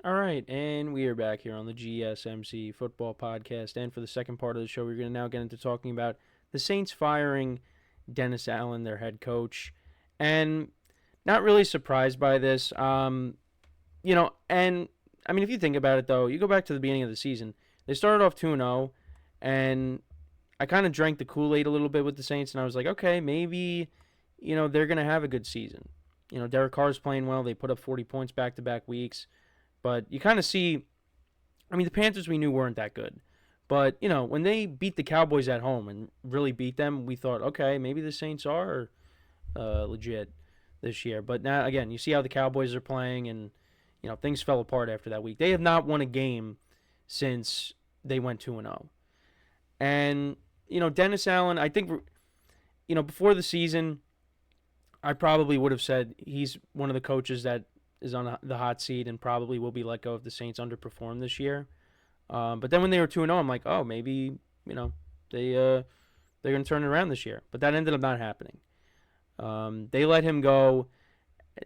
All right, and we are back here on the GSMC Football Podcast. And for the second part of the show, we're going to now get into talking about the Saints firing Dennis Allen, their head coach. And not really surprised by this. And I mean, if you think about it, though, you go back to the beginning of the season, they started off 2-0, and I kind of drank the Kool-Aid a little bit with the Saints, and I was like, okay, maybe, they're going to have a good season. Derek Carr's playing well. They put up 40 points back-to-back weeks. But you kind of see, I mean, the Panthers we knew weren't that good. But, when they beat the Cowboys at home and really beat them, we thought, okay, maybe the Saints are legit this year. But now, again, you see how the Cowboys are playing, and, things fell apart after that week. They have not won a game since they went 2-0. And, Dennis Allen, I think, before the season, I probably would have said he's one of the coaches that is on the hot seat and probably will be let go if the Saints underperform this year. But then when they were 2-0, I'm like, oh, maybe, they're going to turn it around this year. But that ended up not happening. They let him go,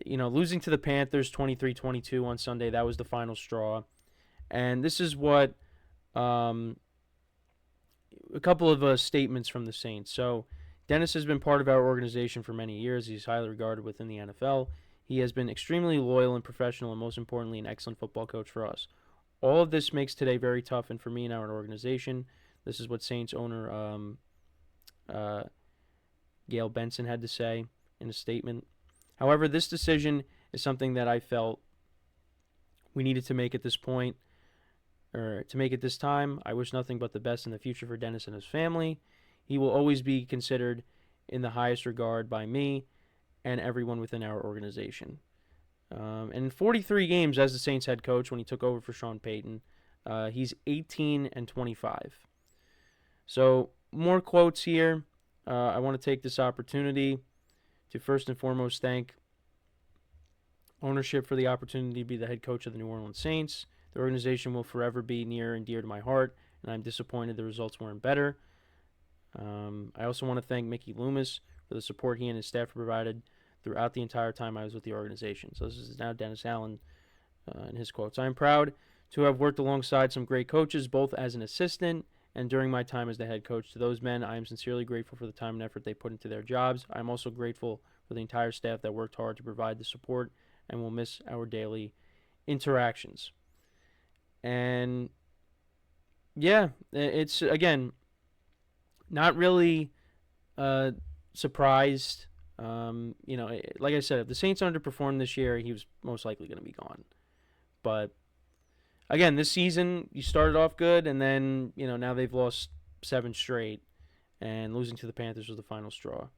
losing to the Panthers 23-22 on Sunday. That was the final straw. And this is what a couple of statements from the Saints. So Dennis has been part of our organization for many years. He's highly regarded within the NFL. He has been extremely loyal and professional, and most importantly, an excellent football coach for us. All of this makes today very tough, and for me and our organization, this is what Saints owner Gail Benson had to say in a statement. However, this decision is something that I felt we needed to make at this point, or to make it this time. I wish nothing but the best in the future for Dennis and his family. He will always be considered in the highest regard by me and everyone within our organization. And in 43 games as the Saints head coach when he took over for Sean Payton, he's 18-25. So more quotes here. I want to take this opportunity to first and foremost thank ownership for the opportunity to be the head coach of the New Orleans Saints. The organization will forever be near and dear to my heart, and I'm disappointed the results weren't better. I also want to thank Mickey Loomis for the support he and his staff provided throughout the entire time I was with the organization. So this is now Dennis Allen in his quotes. I am proud to have worked alongside some great coaches, both as an assistant and during my time as the head coach. To those men, I am sincerely grateful for the time and effort they put into their jobs. I am also grateful for the entire staff that worked hard to provide the support and will miss our daily interactions. And yeah, it's, again, not really surprised. Like I said, if the Saints underperformed this year, he was most likely going to be gone. But again, this season you started off good, and then now they've lost 7 straight, and losing to the Panthers was the final straw.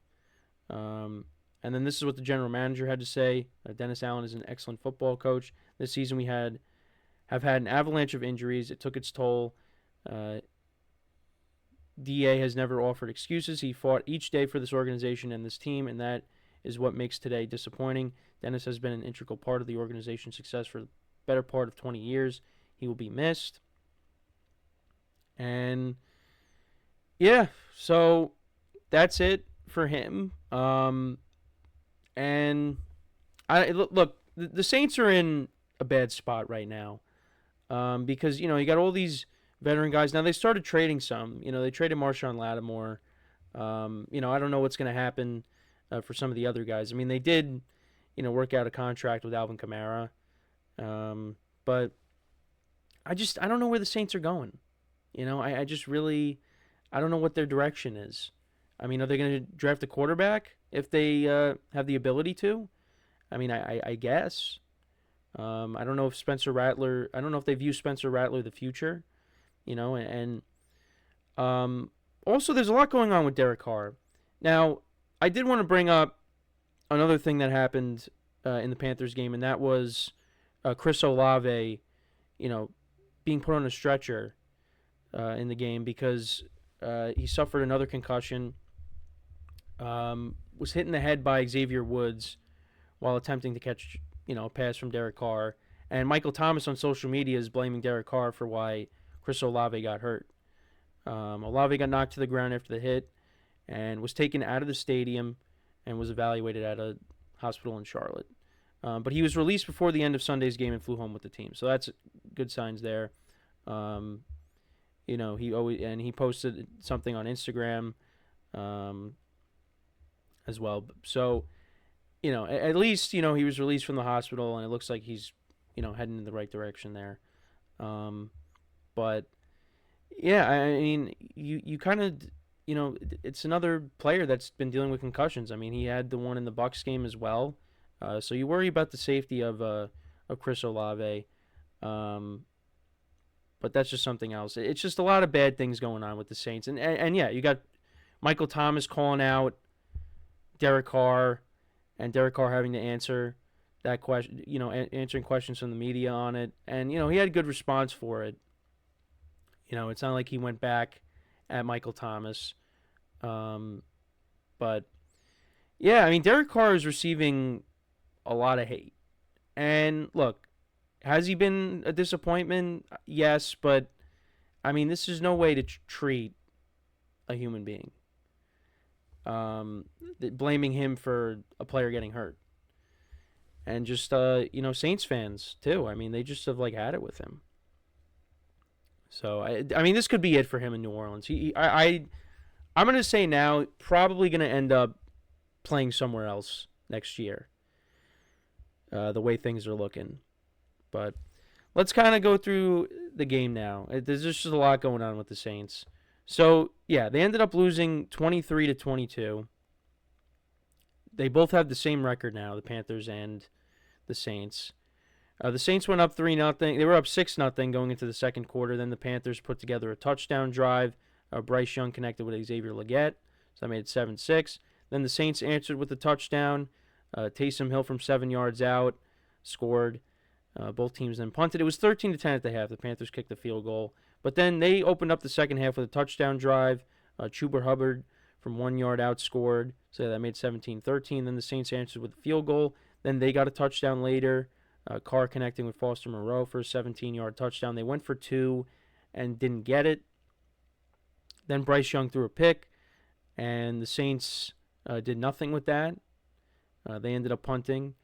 And then this is what the general manager had to say. Dennis Allen is an excellent football coach. This season we have had an avalanche of injuries. It took its toll. DA has never offered excuses. He fought each day for this organization and this team, and that is what makes today disappointing. Dennis has been an integral part of the organization's success for the better part of 20 years. He will be missed. And yeah, so that's it for him. And look, the Saints are in a bad spot right now, because you got all these veteran guys. Now they started trading some. They traded Marshawn Lattimore. I don't know what's going to happen for some of the other guys. I mean, they did, work out a contract with Alvin Kamara, but I don't know where the Saints are going. I just really, I don't know what their direction is. I mean, are they going to draft a quarterback if they have the ability to? I mean, I guess. I don't know if Spencer Rattler. I don't know if they view Spencer Rattler the future. And also there's a lot going on with Derek Carr. Now, I did want to bring up another thing that happened in the Panthers game, and that was Chris Olave, being put on a stretcher in the game because he suffered another concussion. Was hit in the head by Xavier Woods while attempting to catch, a pass from Derek Carr. And Michael Thomas on social media is blaming Derek Carr for why Chris Olave got hurt. Olave got knocked to the ground after the hit and was taken out of the stadium and was evaluated at a hospital in Charlotte. But he was released before the end of Sunday's game and flew home with the team. So that's good signs there. He posted something on Instagram as well. So, at least, he was released from the hospital, and it looks like he's, heading in the right direction there. But, yeah, I mean, you kind of, it's another player that's been dealing with concussions. I mean, he had the one in the Bucs game as well. So you worry about the safety of Chris Olave. But that's just something else. It's just a lot of bad things going on with the Saints. And yeah, you got Michael Thomas calling out Derek Carr, and Derek Carr having to answer that question, answering questions from the media on it. And, he had a good response for it. It's not like he went back at Michael Thomas. But, yeah, I mean, Derek Carr is receiving a lot of hate. And, look, has he been a disappointment? Yes, but, I mean, this is no way to treat a human being. Blaming him for a player getting hurt. And just, Saints fans, too. I mean, they just have, had it with him. So, I mean, this could be it for him in New Orleans. I'm going to say now, probably going to end up playing somewhere else next year. The way things are looking. But let's kind of go through the game now. There's just a lot going on with the Saints. So, yeah, they ended up losing 23-22. They both have the same record now, the Panthers and the Saints. The Saints went up 3-0. They were up 6-0 going into the second quarter. Then the Panthers put together a touchdown drive. Bryce Young connected with Xavier Legette. So that made it 7-6. Then the Saints answered with a touchdown. Taysom Hill from 7 yards out scored. Both teams then punted. It was 13-10 at the half. The Panthers kicked the field goal. But then they opened up the second half with a touchdown drive. Chuba Hubbard from 1 yard out scored. So that made 17-13. Then the Saints answered with a field goal. Then they got a touchdown later. Carr connecting with Foster Moreau for a 17-yard touchdown. They went for 2 and didn't get it. Then Bryce Young threw a pick. And the Saints did nothing with that. They ended up punting.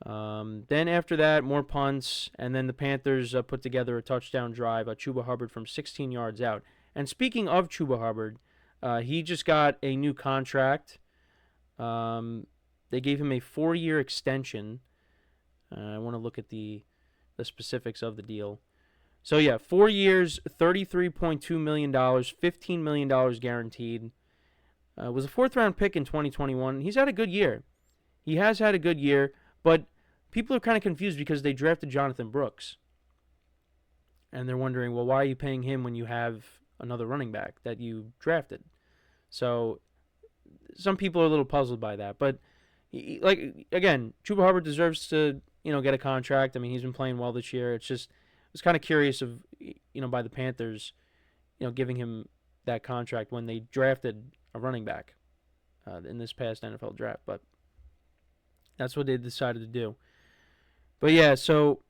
Then after that, more punts, and then the Panthers put together a touchdown drive. Chuba Hubbard from 16 yards out. And speaking of Chuba Hubbard, he just got a new contract. They gave him a 4-year extension. I want to look at the specifics of the deal. So yeah, 4 years, $33.2 million, $15 million guaranteed. Was a 4th-round pick in 2021. He's had a good year. He has had a good year. But people are kind of confused because they drafted Jonathan Brooks. And they're wondering, well, why are you paying him when you have another running back that you drafted? So some people are a little puzzled by that. But, again, Chuba Hubbard deserves to, get a contract. I mean, he's been playing well this year. It's just, I was kind of curious of, by the Panthers, giving him that contract when they drafted a running back in this past NFL draft. But that's what they decided to do. But yeah, so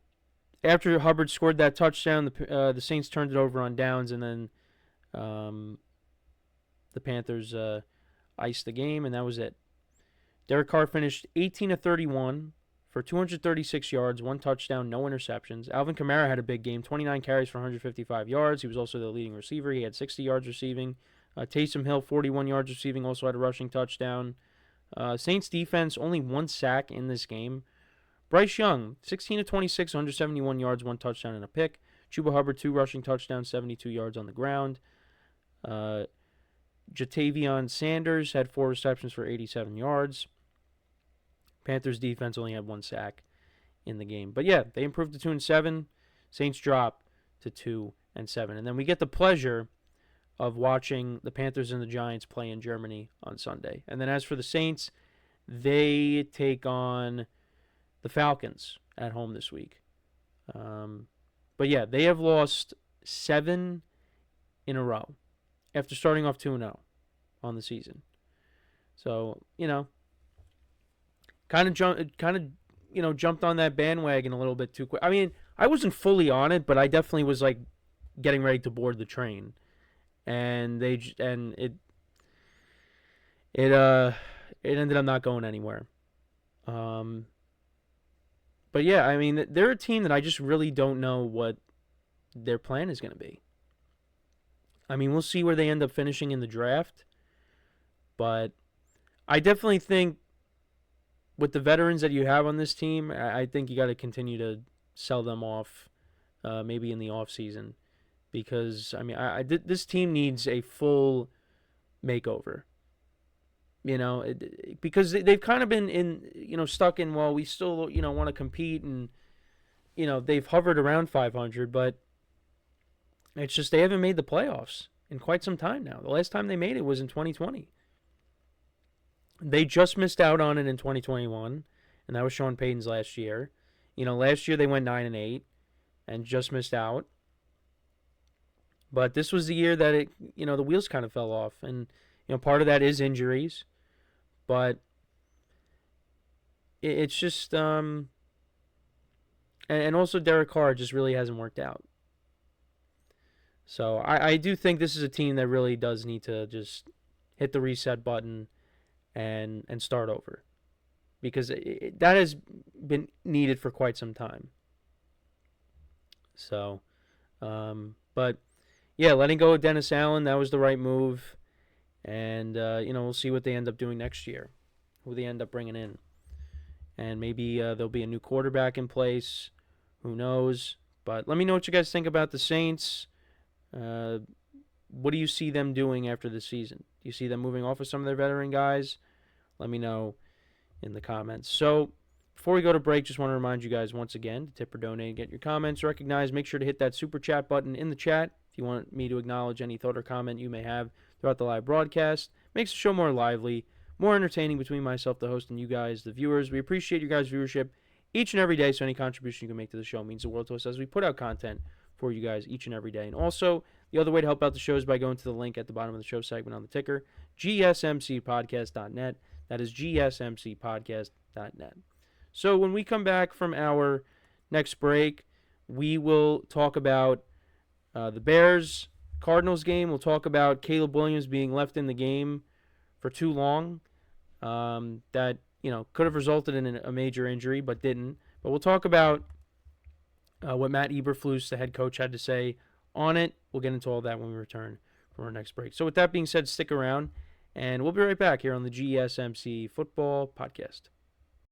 after Hubbard scored that touchdown, the Saints turned it over on downs, and then the Panthers iced the game, and that was it. Derek Carr finished 18-31 for 236 yards, 1 touchdown, no interceptions. Alvin Kamara had a big game, 29 carries for 155 yards. He was also the leading receiver. He had 60 yards receiving. Taysom Hill, 41 yards receiving, also had a rushing touchdown. Saints defense, only 1 sack in this game. Bryce Young, 16-26, 171 yards, 1 touchdown and a pick. Chuba Hubbard, 2 rushing touchdowns, 72 yards on the ground. Jatavion Sanders had 4 receptions for 87 yards. Panthers defense only had 1 sack in the game. But yeah, they improved to 2-7. Saints drop to 2-7. And then we get the pleasure of watching the Panthers and the Giants play in Germany on Sunday. And then as for the Saints, they take on the Falcons at home this week. But yeah, they have lost 7 in a row after starting off 2-0 on the season. So, kind of jumped on that bandwagon a little bit too quick. I mean, I wasn't fully on it, but I definitely was getting ready to board the train. And it ended up not going anywhere. But yeah, I mean, they're a team that I just really don't know what their plan is going to be. I mean, we'll see where they end up finishing in the draft, but I definitely think with the veterans that you have on this team, I think you got to continue to sell them off, maybe in the off season, because I mean, this team needs a full makeover. Because they've kind of been stuck in, well, we still want to compete, and they've hovered around 500, but it's just they haven't made the playoffs in quite some time now. The last time they made it was in 2020. They just missed out on it in 2021, and that was Sean Payton's last year. Last year they went 9-8 and just missed out. But this was the year that the wheels kind of fell off, and part of that is injuries, but it's just and also Derek Carr just really hasn't worked out. So I do think this is a team that really does need to just hit the reset button and start over, because that has been needed for quite some time. So, but yeah, letting go of Dennis Allen, that was the right move, and we'll see what they end up doing next year, who they end up bringing in, and maybe there'll be a new quarterback in place. Who knows? But let me know what you guys think about the Saints. What do you see them doing after the season? Do you see them moving off of some of their veteran guys? Let me know in the comments. So before we go to break, just want to remind you guys once again to tip or donate, get your comments recognized. Make sure to hit that super chat button in the chat if you want me to acknowledge any thought or comment you may have throughout the live broadcast. Makes the show more lively, more entertaining between myself, the host, and you guys, the viewers. We appreciate you guys' viewership each and every day, so any contribution you can make to the show means the world to us as we put out content for you guys each and every day. And also, the other way to help out the show is by going to the link at the bottom of the show segment on the ticker, GSMCPodcast.net. That is GSMCPodcast.net. So when we come back from our next break, we will talk about the Bears-Cardinals game. We'll talk about Caleb Williams being left in the game for too long. That could have resulted in a major injury, but didn't. But we'll talk about what Matt Eberflus, the head coach, had to say on it. We'll get into all that when we return from our next break. So with that being said, stick around, and we'll be right back here on the GSMC Football Podcast.